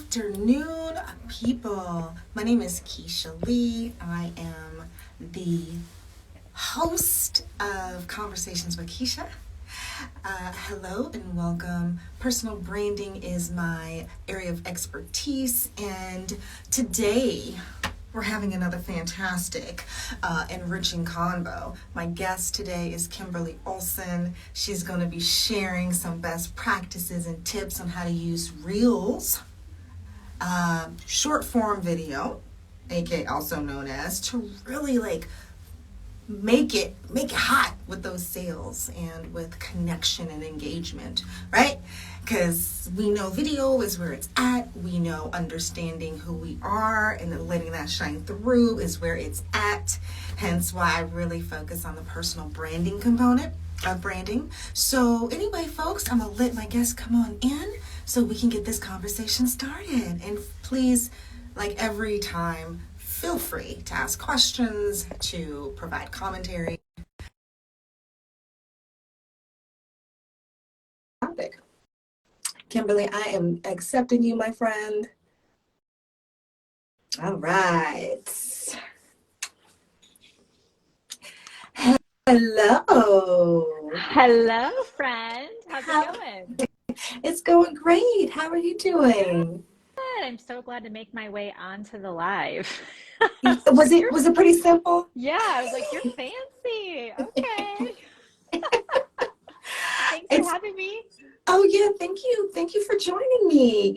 afternoon, people. My name is Keisha Lee. I am the host of Conversations with Keisha. Hello and welcome. Personal branding is my area of expertise, and today we're having another fantastic, enriching convo. My guest today is Kimberly Olson. She's going to be sharing some best practices and tips on how to use Reels, short form video, aka also known as, to really make it hot with those sales and with connection and engagement, right? Because we know video is where it's at. We know understanding who we are and then letting that shine through is where it's at. Hence why I really focus on the personal branding component of branding. So anyway, folks, I'm gonna let my guests come on in so we can get this conversation started. And please, like every time, feel free to ask questions, to provide commentary. Topic. Kimberly, I am accepting you, my friend. All right. Hello. Hello, friend. How's How, it going? it's going great. How are you doing? Good. I'm so glad to make my way onto the live. Was it pretty simple? Yeah, I was like, you're fancy. Okay. Thanks for It's having me. Oh yeah, thank you. Thank you for joining me.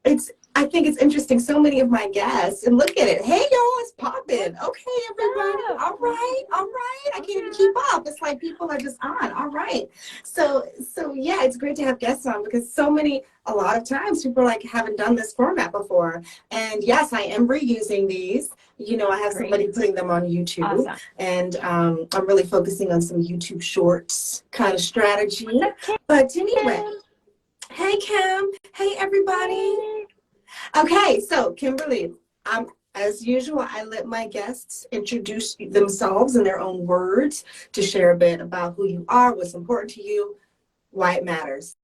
It's I think it's interesting. So many of my guests, and look at it. Hey y'all, it's popping. Okay, everybody. What's up? All right, all right. I can't even Okay. keep up. It's like people are just on. All right. So yeah, it's great to have guests on because a lot of times people haven't done this format before. And yes, I am reusing these. I have somebody Great. putting them on YouTube, Awesome. and I'm really focusing on some YouTube Shorts kind of What's strategy. up, Kim? But anyway, hey Kim, hey everybody. Hey. Okay, so Kimberly, as usual, I let my guests introduce themselves in their own words to share a bit about who you are, what's important to you, why it matters.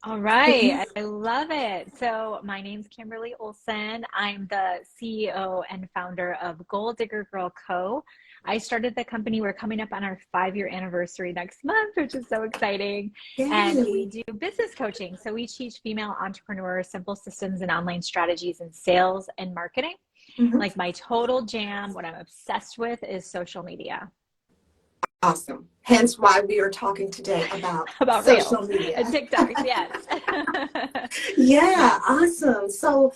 All right. I love it. So, my name's Kimberly Olson. I'm the CEO and founder of Goal Digger Girl Co. I started the company. We're coming up on our 5-year anniversary next month, which is so exciting. And we Yay. do business coaching. So, we teach female entrepreneurs simple systems and online strategies in sales and marketing. Mhm. Like my total jam, what I'm obsessed with is social media. Awesome. Hence why we are talking today about About social Reels and media. TikToks, yes. Yeah, Yes. awesome. So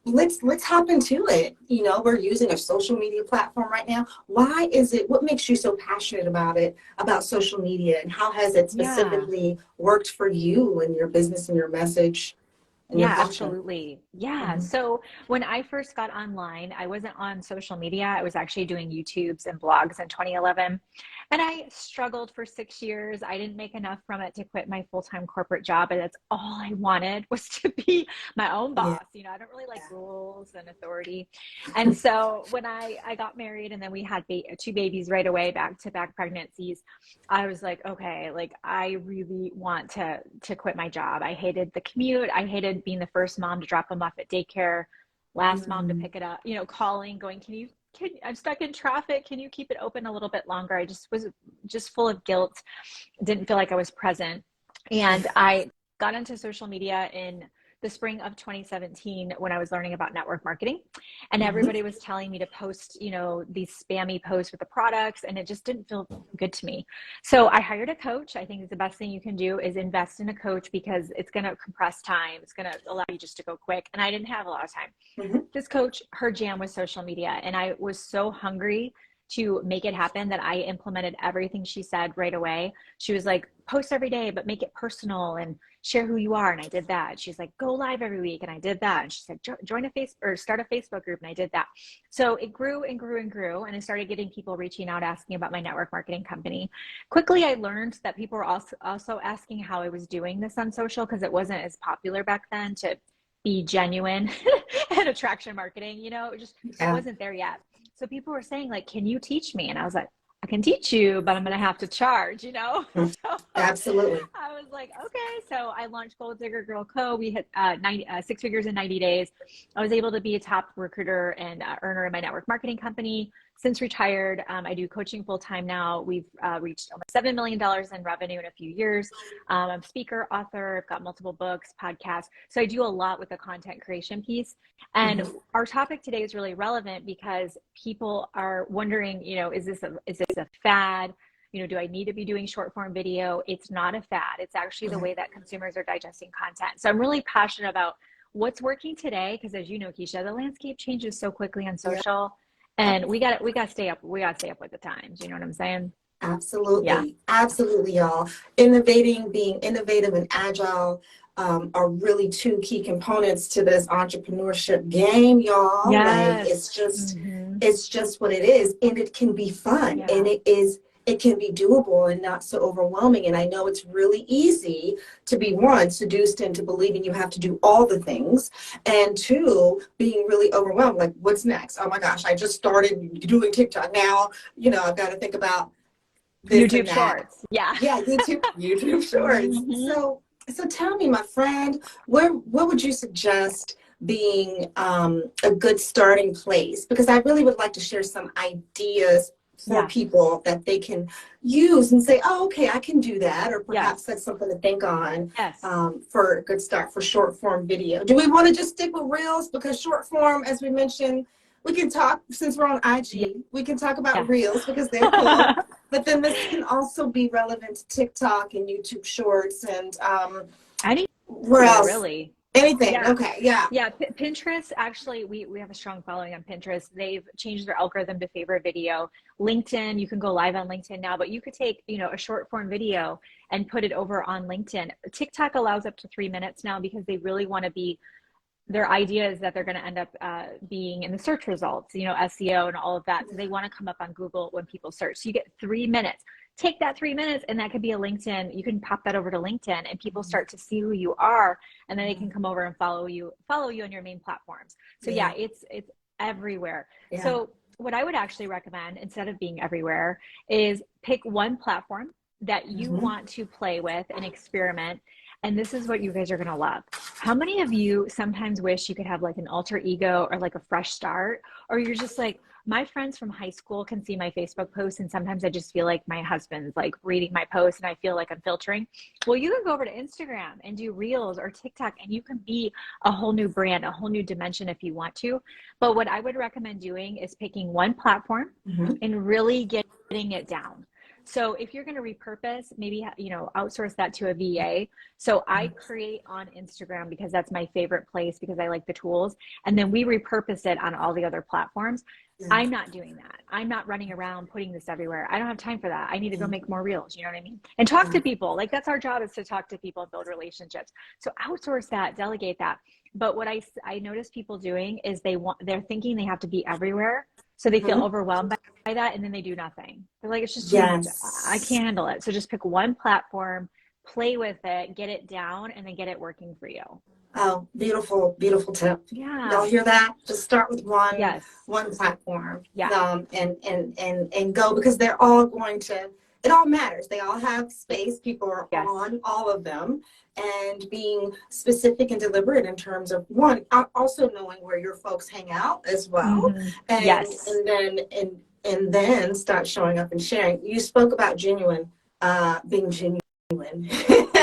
let's hop into it. We're using a social media platform right now. Why is it, what makes you so passionate about it, about social media, and how has it Yeah. specifically worked for you and your business and your message and your Yeah, passion? absolutely. Yeah. Mhm. So when I first got online, I wasn't on social media. I was actually doing YouTubes and blogs in 2011. And I struggled for 6 years. I didn't make enough from it to quit my full-time corporate job. And that's all I wanted was to be my own Yeah. boss. I don't really like rules and authority. And so when I got married and then we had 2 babies right away, back-to-back pregnancies, I was like, okay, like I really want to quit my job. I hated the commute. I hated being the first mom to drop them off at daycare, last mom to Mm, pick it up, calling, going, I'm stuck in traffic. Can you keep it open a little bit longer? I just was just full of guilt, didn't feel like I was present. And yeah. I got into social media in the spring of 2017 when I was learning about network marketing. And Mhm. everybody was telling me to post, these spammy posts with the products, and it just didn't feel good to me. So I hired a coach. I think the best thing you can do is invest in a coach because it's going to compress time. It's going to allow you just to go quick. And I didn't have a lot of time. Mhm. This coach, her jam was social media, and I was so hungry to make it happen that I implemented everything she said right away. She was like, post every day, but make it personal and share who you are. And I did that. She's like, go live every week. And I did that. And she said, join a face or start a Facebook group. And I did that. So it grew and grew and grew. And I started getting people reaching out, asking about my network marketing company. Quickly, I learned that people were also asking how I was doing this on social because it wasn't as popular back then to be genuine and attraction marketing, it just Yeah. wasn't there yet. So people were saying like, can you teach me? And I was like, I can teach you, but I'm going to have to charge, you know? So Absolutely. I was like, okay. So I launched Gold Digger Girl Co. We hit 6 figures in 90 days. I was able to be a top recruiter and earner in my network marketing company. Since retired, I do coaching full time now. We've reached almost $7 million in revenue in a few years. I'm a speaker, author, I've got multiple books, podcasts. So I do a lot with the content creation piece. And our topic today is really relevant because people are wondering, you know, is this a fad? You know, do I need to be doing short form video? It's not a fad. It's actually the way that consumers are digesting content. So I'm really passionate about what's working today because, as you know, Keisha, the landscape changes so quickly on social, and we got to stay up. We got to stay up with the times. You know what I'm saying? Absolutely. Yeah. Absolutely, y'all. Innovating, being innovative and agile are really two key components to this entrepreneurship game, y'all. Like Yes. it's just what it is. And it can be fun. Yeah. And it can be doable and not so overwhelming. And I know it's really easy to be one, seduced into believing you have to do all the things. And two, being really overwhelmed. Like, what's next? Oh my gosh, I just started doing TikTok. Now, you know, I've got to think about this YouTube and that. Shorts. Yeah. Yeah, YouTube Shorts. So tell me, my friend, what would you suggest being a good starting place? Because I really would like to share some ideas for people that they can use and say, oh, okay, I can do that. Or perhaps that's something to think on for a good start for short form video. Do we want to just stick with Reels? Because short form, as we mentioned, we can talk, since we're on IG, we can talk about Reels because they're cool. But then this can also be relevant to TikTok and YouTube Shorts and where else? Really? Anything. Yeah. Okay. Yeah. Yeah. Pinterest, actually, we have a strong following on Pinterest. They've changed their algorithm to favor video. LinkedIn, you can go live on LinkedIn now, but you could take, you know, a short form video and put it over on LinkedIn. TikTok allows up to 3 minutes now because they really want to be, their idea is that they're going to end up being in the search results, you know, SEO and all of that. So they want to come up on Google when people search. So you get 3 minutes. Take that 3 minutes and that could be a LinkedIn. You can pop that over to LinkedIn and people start to see who you are, and then they can come over and follow you on your main platforms. So it's everywhere. So what I would actually recommend, instead of being everywhere, is pick one platform that you want to play with and experiment. And this is what you guys are going to love. How many of you sometimes wish you could have like an alter ego or like a fresh start? Or you're just like, my friends from high school can see my Facebook posts, and sometimes I just feel like my husband's like reading my posts and I feel like I'm filtering. Well, you can go over to Instagram and do Reels or TikTok, and you can be a whole new brand, a whole new dimension if you want to. But what I would recommend doing is picking one platform and really getting it down. So if you're going to repurpose, maybe, you know, outsource that to a VA. So I create on Instagram because that's my favorite place because I like the tools. And then we repurpose it on all the other platforms. I'm not doing that. I'm not running around putting this everywhere. I don't have time for that. I need to go make more Reels. You know what I mean? And talk to people. Like, that's our job, is to talk to people and build relationships. So outsource that, delegate that. But what I notice people doing is they're thinking they have to be everywhere. So they feel overwhelmed by that, and then they do nothing. They're like, it's just too much. I can't handle it. So just pick one platform, play with it, get it down, and then get it working for you. Oh, beautiful, beautiful tip. Yeah. Y'all hear that? Just start with one platform. Yeah. And go, because they're all going to, it all matters. They all have space. People are on all of them, and being specific and deliberate in terms of one, also knowing where your folks hang out as well. And then start showing up and sharing. You spoke about being genuine.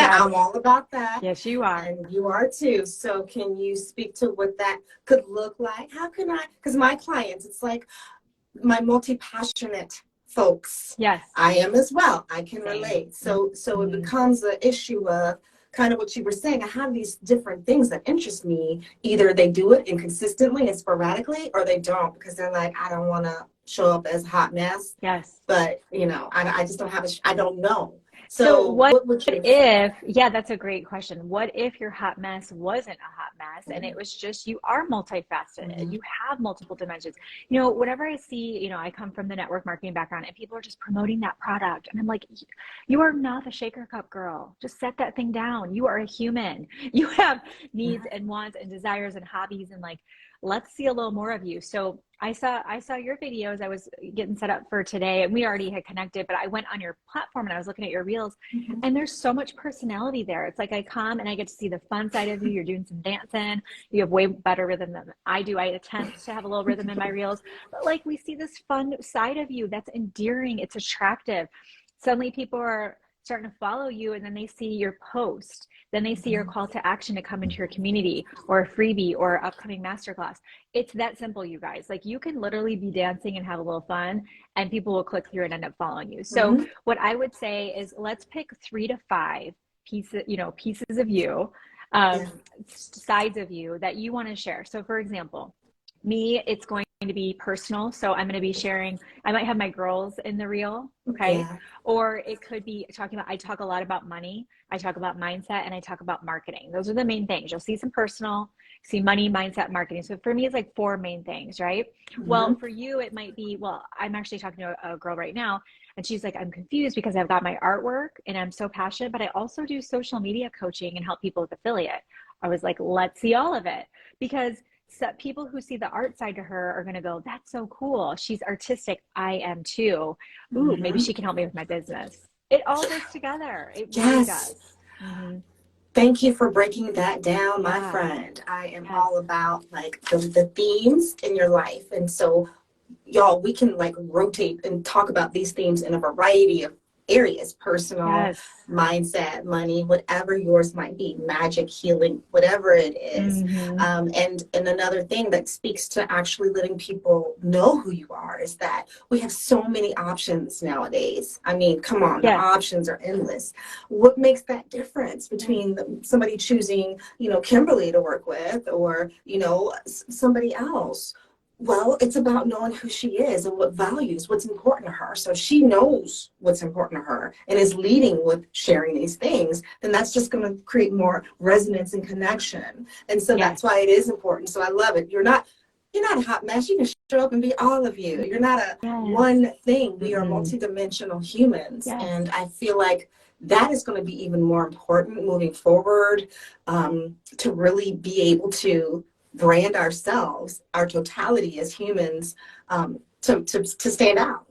I'm all about that. Yes, you are. And you are too. So can you speak to what that could look like? How can I, because my clients, it's like my multi-passionate folks. Yes. I am as well. I can relate. So it becomes an issue of kind of what you were saying. I have these different things that interest me. Either they do it inconsistently and sporadically, or they don't, because they're like, I don't want to show up as a hot mess. Yes. But, you know, I just don't have I don't know. So what would you if, that's a great question. What if your hot mess wasn't a hot mess and it was just, you are multifaceted, you have multiple dimensions? You know, whenever I see, you know, I come from the network marketing background and people are just promoting that product, and I'm like, you are not a shaker cup girl. Just set that thing down. You are a human. You have needs and wants and desires and hobbies and like let's see a little more of you. So I saw your videos. I was getting set up for today and we already had connected, but I went on your platform and I was looking at your reels and there's so much personality there. It's like I come and I get to see the fun side of you. You're doing some dancing. You have way better rhythm than I do. I attempt to have a little rhythm in my reels, but like we see this fun side of you that's endearing. It's attractive. Suddenly people are starting to follow you and then they see your post, then they see your call to action to come into your community or a freebie or upcoming masterclass. It's that simple, you guys. Like you can literally be dancing and have a little fun and people will click through and end up following you. So what I would say is let's pick 3 to 5 pieces of you, sides of you that you want to share. So for example, me, it's going to be personal. So I'm going to be sharing, I might have my girls in the reel. Okay. Yeah. Or it could be talking about, I talk a lot about money. I talk about mindset and I talk about marketing. Those are the main things. You'll see some personal, see money, mindset, marketing. So for me, it's like 4 main things, right? Well, for you, it might be, well, I'm actually talking to a girl right now and she's like, I'm confused because I've got my artwork and I'm so passionate, but I also do social media coaching and help people with affiliate. I was like, let's see all of it, because so people who see the art side to her are going to go, that's so cool. She's artistic. I am too. Ooh, maybe she can help me with my business. It all goes together. It really does. Thank you for breaking that down, my friend. I am all about like the themes in your life. And so y'all, we can like rotate and talk about these themes in a variety of areas: personal, mindset, money, whatever yours might be, magic, healing, whatever it is. And another thing that speaks to actually letting people know who you are is that we have so many options nowadays. I mean, come on, the options are endless. What makes that difference between somebody choosing, Kimberly to work with or, somebody else? Well, it's about knowing who she is and what values, what's important to her. So if she knows what's important to her and is leading with sharing these things, then that's just going to create more resonance and connection. And so that's why it is important. So I love it. You're not a hot mess. You can show up and be all of you. You're not a one thing. We are multidimensional humans. And I feel like that is going to be even more important moving forward, to really be able to brand ourselves, our totality as humans, to stand out.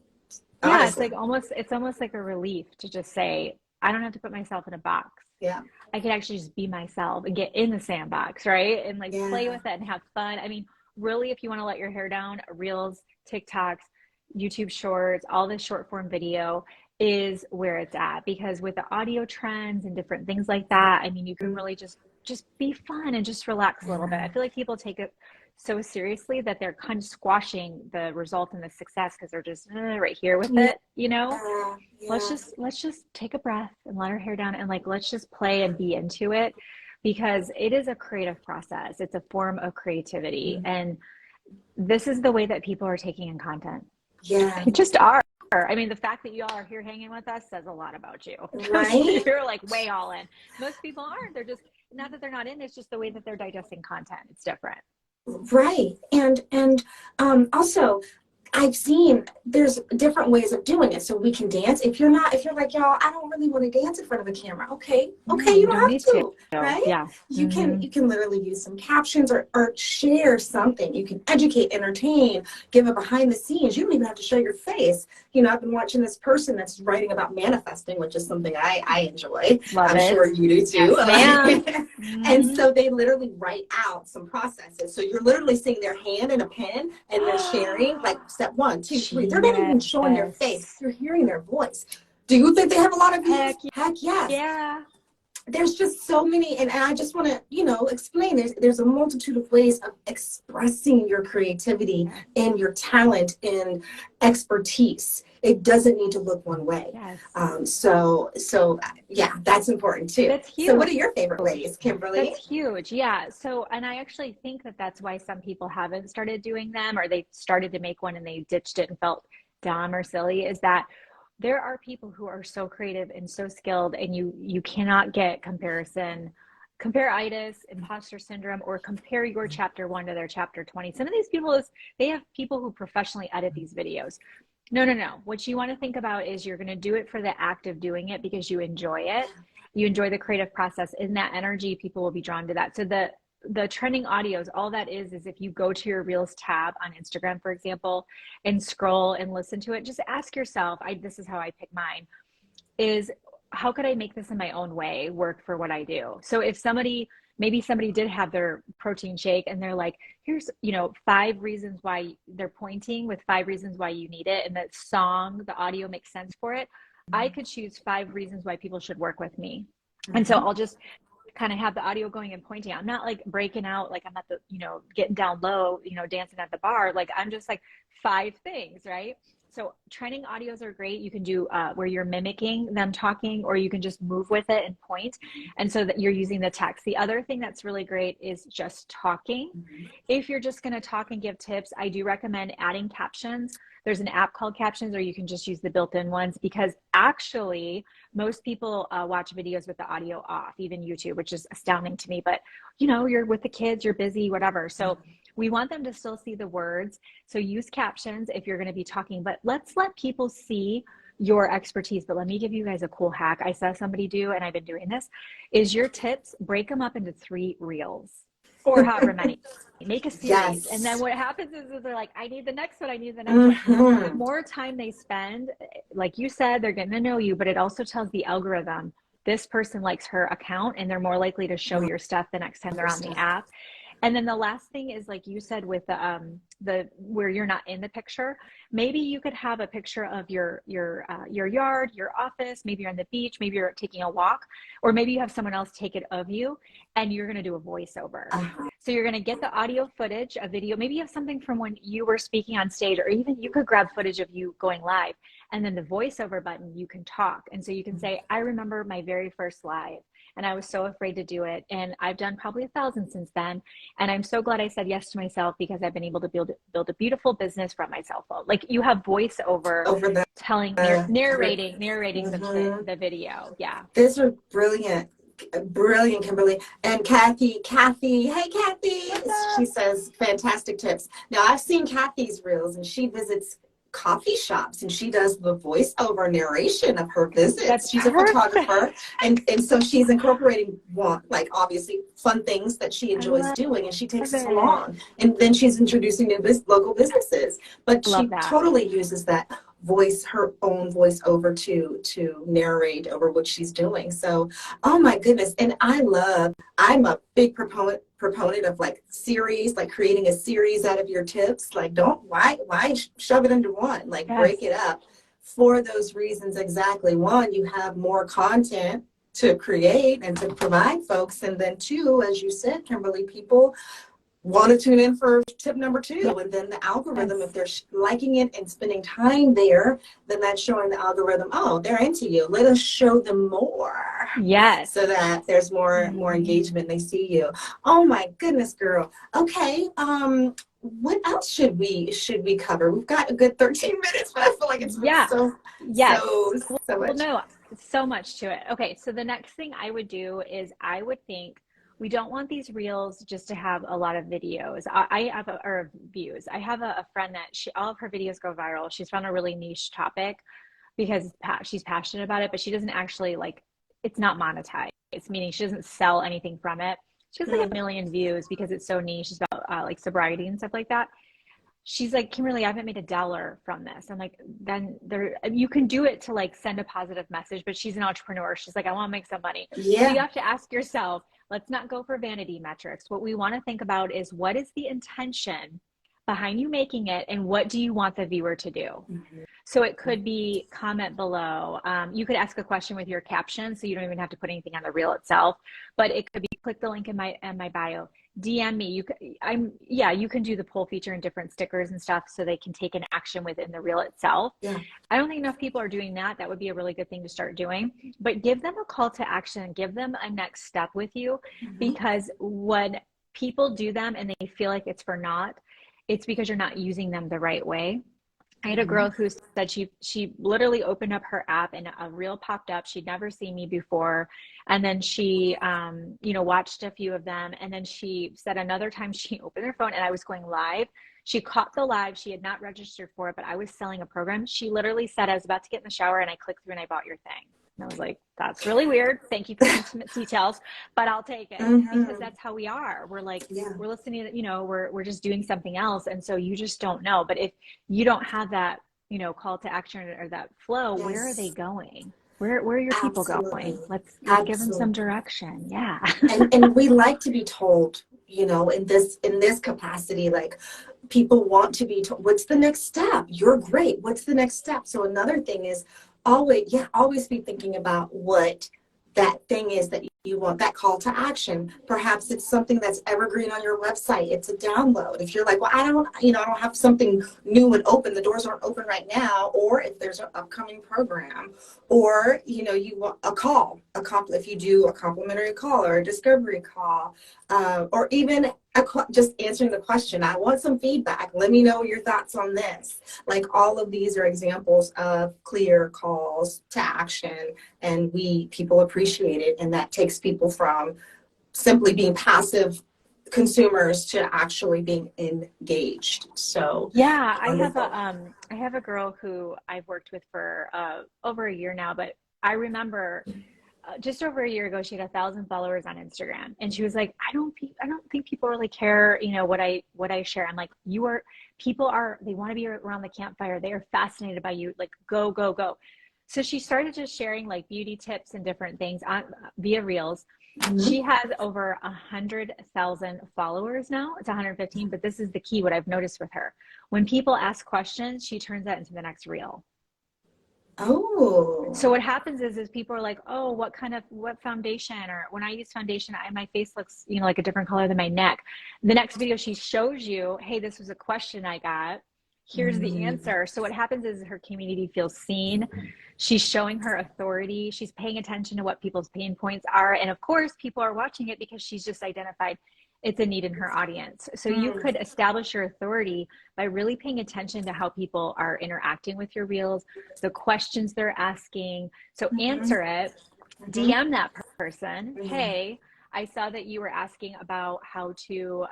Honestly. It's almost like a relief to just say, I don't have to put myself in a box. Yeah. I can actually just be myself and get in the sandbox, right? And like play with it and have fun. I mean, really, if you want to let your hair down, Reels, TikToks, YouTube Shorts, all this short form video is where it's at, because with the audio trends and different things like that, I mean, you can really just be fun and just relax a little bit. I feel like people take it so seriously that they're kind of squashing the result and the success because they're just right here with it, Let's just take a breath and let our hair down and like let's just play and be into it, because it is a creative process. It's a form of creativity, and this is the way that people are taking in content. It just are. I mean, the fact that you all are here hanging with us says a lot about you. Right? You're like way all in. Most people aren't. They're just, not that they're not in, it's just the way that they're digesting content. It's different. Right. And also, I've seen there's different ways of doing it. So we can dance. If you're like, y'all, I don't really want to dance in front of a camera. Okay, you don't have to, right? Yeah. You can literally use some captions or share something. You can educate, entertain, give a behind the scenes. You don't even have to show your face. I've been watching this person that's writing about manifesting, which is something I enjoy. Love it. Sure you do too. Yes, And so they literally write out some processes. So you're literally seeing their hand in a pen and they're sharing like step 1, 2, 3. They're not even showing their face. You're hearing their voice. Do you think they have a lot of views? Heck yes. Yeah. There's just so many, and I just want to, explain. There's a multitude of ways of expressing your creativity and your talent and expertise. It doesn't need to look one way. So yeah, that's important too. That's huge. So what are your favorite ways, Kimberly? That's huge. Yeah. So, and I actually think that that's why some people haven't started doing them, or they started to make one and they ditched it and felt dumb or silly, is that there are people who are so creative and so skilled, and you cannot get compare-itis, imposter syndrome, or compare your chapter 1 to their chapter 20. Some of these people, they have people who professionally edit these videos. No. What you want to think about is you're going to do it for the act of doing it because you enjoy it. You enjoy the creative process. In that energy, people will be drawn to that. So the trending audios, all that is if you go to your Reels tab on Instagram, for example, and scroll and listen to it, just ask yourself, this is how I pick mine, is how could I make this in my own way work for what I do? So if maybe somebody did have their protein shake and they're like, here's, 5 reasons why, they're pointing with 5 reasons why you need it. And the song, the audio makes sense for it. I could choose 5 reasons why people should work with me. And so I'll just kind of have the audio going and pointing. I'm not like breaking out, like I'm at the, getting down low, dancing at the bar. Like I'm just like 5 things, right? So training audios are great. You can do where you're mimicking them talking, or you can just move with it and point. And so that you're using the text. The other thing that's really great is just talking. If you're just going to talk and give tips, I do recommend adding captions. There's an app called Captions, or you can just use the built-in ones, because actually most people watch videos with the audio off, even YouTube, which is astounding to me. But you're with the kids, you're busy, whatever. So we want them to still see the words. So use captions if you're going to be talking, but let's let people see your expertise. But let me give you guys a cool hack I saw somebody do, and I've been doing this, is your tips, break them up into 3 reels or however many. Make a series. Yes. And then what happens is they're like, I need the next one. I need the next one. The more time they spend, like you said, they're getting to know you, but it also tells the algorithm, this person likes her account, and they're more likely to show your stuff the next time they're on the app. And then the last thing is, like you said, with the where you're not in the picture, maybe you could have a picture of your yard, your office, maybe you're on the beach, maybe you're taking a walk, or maybe you have someone else take it of you, and you're going to do a voiceover. So you're going to get the audio footage, a video, maybe you have something from when you were speaking on stage, or even you could grab footage of you going live, and then the voiceover button, you can talk. And so you can say, I remember my very first live, and I was so afraid to do it. And I've done probably 1,000 since then. And I'm so glad I said yes to myself, because I've been able to build a beautiful business from my cell phone. Like you have voiceover over the telling, narrating the video. Yeah. These are brilliant, Kimberly. And Kathy, hey Kathy, she says fantastic tips. Now I've seen Kathy's reels, and she visits coffee shops, and she does the voiceover narration of her visits. She's perfect. A photographer, and so she's incorporating like obviously fun things that she enjoys doing, and she takes us along, and then she's introducing new local businesses, but she totally uses that voice, her own voice over to narrate over what she's doing. So oh my goodness. And I'm a big proponent of like series, like creating a series out of your tips. Like why shove it into one? Like break it up for those reasons. Exactly. 1, you have more content to create and to provide folks, and then 2, as you said, Kimberly, people want to tune in for tip number 2, and then the algorithm, if they're liking it and spending time there, then that's showing the algorithm, oh, they're into you, let us show them more. Yes. So that there's more engagement, they see you. Oh my goodness, girl. Okay, what else should we cover? We've got a good 13 minutes, but I feel like it's been so much. Well, no, so much to it. Okay, so the next thing I would do is I would think, we don't want these reels just to have a lot of videos. Or views. I have a friend that all of her videos go viral. She's found a really niche topic because she's passionate about it, but she doesn't actually it's not monetized. It's meaning she doesn't sell anything from it. She has like 1 million views because it's so niche. It's about like sobriety and stuff like that. She's like, Kimberly, I haven't made $1 from this. I'm like, then you can do it to like send a positive message, but she's an entrepreneur. She's like, I want to make some money. Yeah. So you have to ask yourself, let's not go for vanity metrics. What we want to think about is, what is the intention behind you making it, and what do you want the viewer to do? So it could be comment below. You could ask a question with your caption, so you don't even have to put anything on the reel itself, but it could be, click the link in my bio, DM me. You can do the poll feature and different stickers and stuff, so they can take an action within the reel itself. Yeah. I don't think enough people are doing that. That would be a really good thing to start doing, but give them a call to action, give them a next step with you, because when people do them and they feel like it's for naught, it's because you're not using them the right way. I had a girl who said she literally opened up her app and a reel popped up. She'd never seen me before. And then she, watched a few of them. And then she said another time she opened her phone and I was going live. She caught the live. She had not registered for it, but I was selling a program. She literally said, I was about to get in the shower and I clicked through and I bought your thing. And I was like, that's really weird. Thank you for the intimate details, but I'll take it because Mm-hmm. that's how we are. We're like, Yeah. we're listening to, we're just doing something else. And so you just don't know. But if you don't have that, call to action or that flow, where are they Yes. going? Where are your people Absolutely. going? Let's give them some Absolutely. direction. Yeah. And we like to be told, in this capacity, like people want to be told, what's the next step? You're great. What's the next step? So another thing is always be thinking about what that thing is that you want, that call to action. Perhaps it's something that's evergreen on your website. It's a download. If you're like, well, I don't have something new and open, the doors aren't open right now, or if there's an upcoming program, or, you want if you do a complimentary call or a discovery call, or even just answering the question, I want some feedback. Let me know your thoughts on this. Like all of these are examples of clear calls to action, and people appreciate it, and that takes people from simply being passive consumers to actually being engaged. So Yeah, I have wonderful. a girl who I've worked with for over a year now, but I remember just over a year ago she had 1,000 followers on Instagram, and she was like, I don't think people really care, what I share. I'm like, they want to be around the campfire. They are fascinated by you. Like, go, go, go. So she started just sharing like beauty tips and different things on via Reels. Mhm. She has over 100,000 followers now. It's 115, but this is the key. What I've noticed with her, when people ask questions, she turns that into the next reel. Oh. So what happens is people are like, oh, what foundation? Or when I use foundation, my face looks, like a different color than my neck. The next video, she shows you, hey, this was a question I got. Here's the Mm. answer. So what happens is her community feels seen. She's showing her authority. She's paying attention to what people's pain points are. And of course, people are watching it because she's just identified it's a need in her audience. So you Mm. could establish your authority by really paying attention to how people are interacting with your reels, the questions they're asking. So Mhm. answer it, Mhm. DM that person. Yeah. Hey, I saw that you were asking about how to,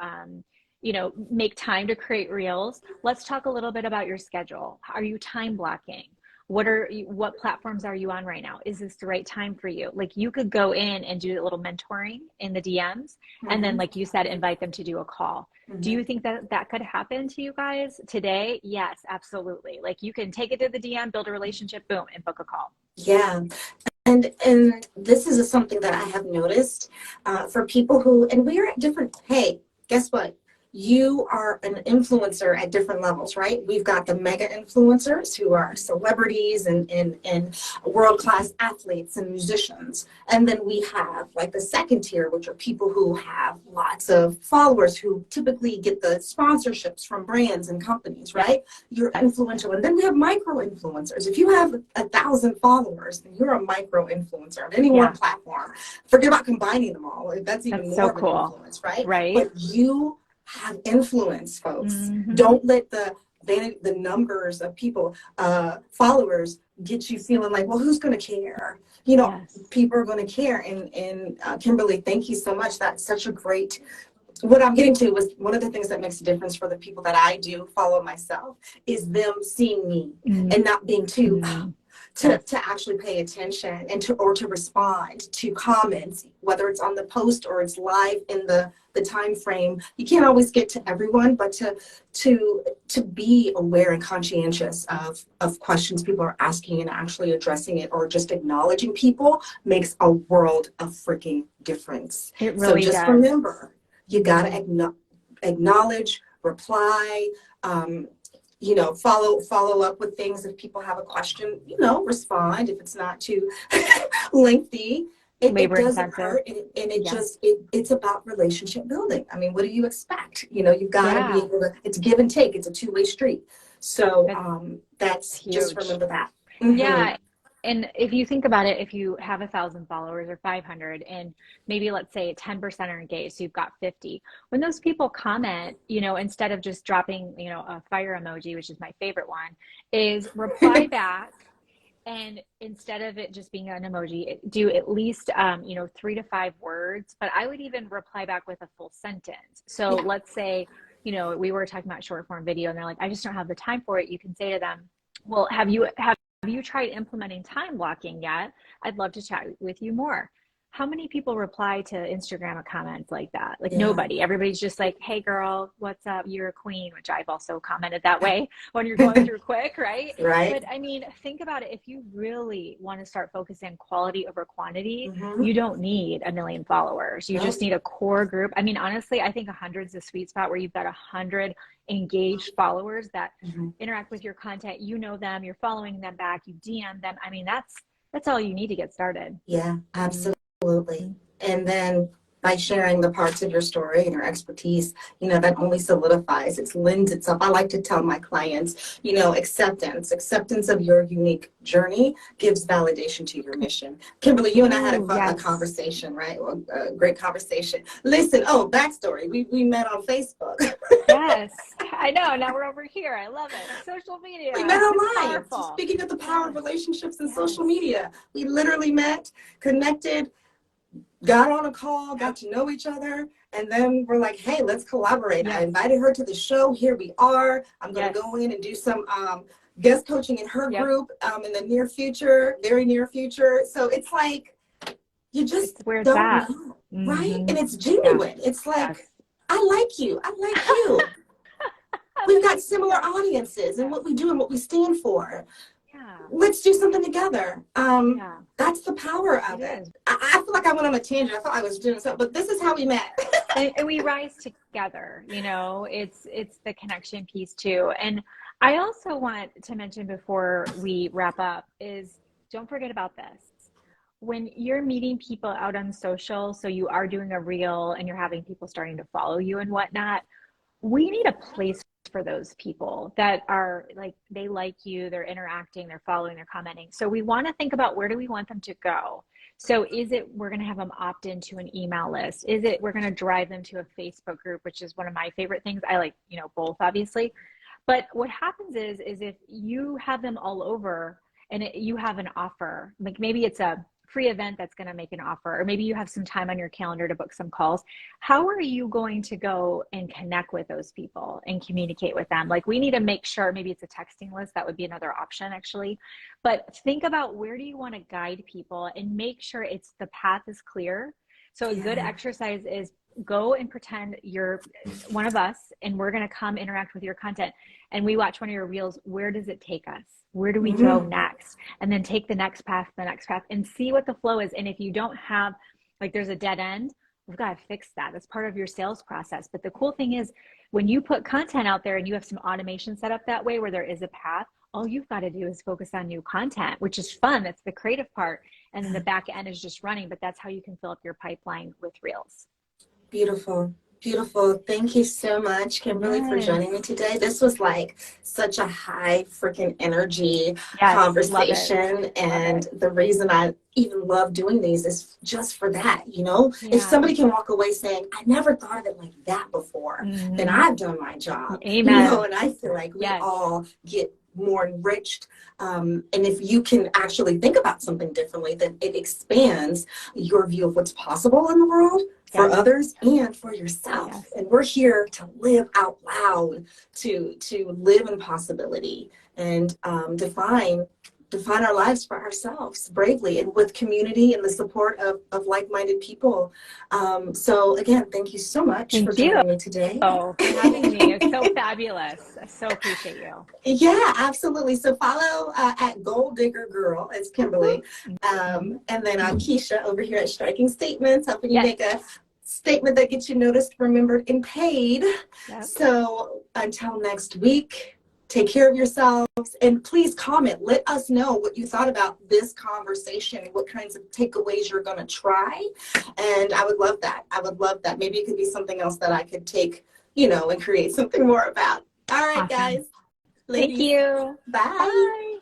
make time to create reels. Let's talk a little bit about your schedule. Are you time blocking? What platforms are you on right now? Is this the right time for you? Like, you could go in and do a little mentoring in the DMs, and then, Mhm. like you said, invite them to do a call. Do Mhm. you think that that could happen to you guys today? Yes, absolutely. Like, you can take it to the DM, build a relationship, boom, and book a call. Yeah. And this is something that I have noticed, for people who, and we are at different, hey, guess what? You are an influencer at different levels, right? We've got the mega influencers who are celebrities and world-class athletes and musicians. And then we have like the second tier, which are people who have lots of followers who typically get the sponsorships from brands and companies, Yes. right? You're influential. And then we have micro influencers. If you have 1,000 followers, then you're a micro influencer on any one Yeah. platform. Forget about combining them all. That's even That's so more of an cool. influence, right? Right? But you have influence, folks. Mm-hmm. Don't let the numbers of people, followers, get you feeling like, well, who's going to care? Yes. People are going to care. And Kimberly, thank you so much. That's such a great, what I'm getting to was one of the things that makes a difference for the people that I do follow myself is them seeing me and not being too Mm-hmm. to Yes. actually pay attention and to respond to comments, whether it's on the post or it's live in the time frame. You can't always get to everyone, but to be aware and conscientious of questions people are asking and actually addressing it, or just acknowledging people, makes a world of freaking difference. It So really just does. remember, you got Mm-hmm. to acknowledge, reply, follow up with things. If people have a question, respond if it's not too lengthy. It Labor doesn't intensive. hurt, and Yeah. it's about relationship building. I mean, what do you expect? You've got to be Yeah. able to, it's give and take. It's a two-way street. So That's that's, just huge. remember that. Hmm. Yeah. And if you think about it, if you have 1,000 followers or 500, and maybe let's say 10% are engaged, so you've got 50. When those people comment, instead of just dropping, a fire emoji, which is my favorite one, is reply back. And instead of it just being an emoji, do at least, 3 to 5 words. But I would even reply back with a full sentence. So Yeah. let's say, we were talking about short form video, and they're like, I just don't have the time for it. You can say to them, well, have you you tried implementing time blocking yet? I'd love to chat with you more. How many people reply to Instagram comments like that? Like Yeah. nobody. Everybody's just like, hey girl, what's up? You're a queen, which I've also commented that way when you're going through quick, right? Right. But I mean, think about it. If you really want to start focusing quality over quantity, Mm-hmm. you don't need a million followers. You just Nope. need a core group. I mean, honestly, I think 100's the sweet spot where you've got 100 engaged followers that Mm-hmm. interact with your content. You know them, you're following them back, you DM them. I mean, that's all you need to get started. Yeah, Mhm. absolutely. And then by sharing the parts of your story and your expertise, that only solidifies, it lends itself. I like to tell my clients, acceptance of your unique journey gives validation to your mission. Kimberly, you and I had Ooh, a yes. conversation, right? Well, a great conversation. Listen, backstory. We met on Facebook. Yes. I know. Now we're over here. I love it. Social We met media. It's online. powerful. Speaking of the power of Yes. relationships and social Yes. media, we literally met, connected, got on a call, got to know each other, and then we're like, hey, let's collaborate. I Yes. invited her to the show. Here we are. I'm going to Yes. go in and do some guest coaching in her Yep. group in the near future, very near future. So it's like, you just It's where it's don't at. know, right? Mm-hmm. And it's Yeah. genuine. It's Yes. like, I like you. I like you. We've got similar Yes. audiences and Yeah. what we do and what we stand for. Yeah. Let's do something together. Yeah. That's the power of It it. is. I feel like I went on a tangent. I thought I was doing something, but this is how we met. And we rise together, it's the connection piece too. And I also want to mention before we wrap up is don't forget about this. When you're meeting people out on social, so you are doing a reel and you're having people starting to follow you and whatnot, we need a place for those people that are like, they like you, they're interacting, they're following, they're commenting. So we want to think about, where do we want them to go? So is it we're going to have them opt into an email list? Is it we're going to drive them to a Facebook group, which is one of my favorite things? I like, both obviously. But what happens is if you have them all over and you have an offer, like maybe it's a free event that's going to make an offer, or maybe you have some time on your calendar to book some calls. How are you going to go and connect with those people and communicate with them? Like, we need to make sure, maybe it's a texting list. That would be another option actually. But think about, where do you want to guide people and make sure the path is clear. So a good Yeah. exercise is go and pretend you're one of us and we're going to come interact with your content, and we watch one of your reels. Where does it take us? Where do we go Mm-hmm. next? And then take the next path, and see what the flow is. And if you don't have, like, there's a dead end, we've got to fix that. That's part of your sales process. But the cool thing is, when you put content out there and you have some automation set up that way where there is a path, all you've got to do is focus on new content, which is fun. That's the creative part. And then the back end is just running. But that's how you can fill up your pipeline with reels. Beautiful. Beautiful. Thank you so much, Kimberly, for Yes. joining me today. This was like such a high freaking energy Yes. Love it. conversation. Love And it. the reason I even love doing these is just for that. If Yeah. somebody can walk away saying, I never thought of it like that before, then Mm-hmm. I've done my job. Amen. And I feel like we Yes. all get more enriched. And if you can actually think about something differently, then it expands your view of what's possible in the world for Yes. others and for yourself. Yes. And we're here to live out loud, to live in possibility and define our lives for ourselves bravely and with community and the support of like-minded people. So again, thank you so much for Thank you joining me today. for having me. It's so fabulous. I so appreciate you. Yeah, absolutely. So follow at Gold Digger Girl, it's Kimberly. Mhm. And then I'm Keisha over here at Striking Statements, helping you Yes. make a statement that gets you noticed, remembered, and paid. Yep. So until next week, take care of yourselves, and please comment. Let us know what you thought about this conversation and what kinds of takeaways you're going to try. And I would love that. I would love that. Maybe it could be something else that I could take, and create something more about. All right, Awesome. guys. Thank Ladies, you. bye. Bye.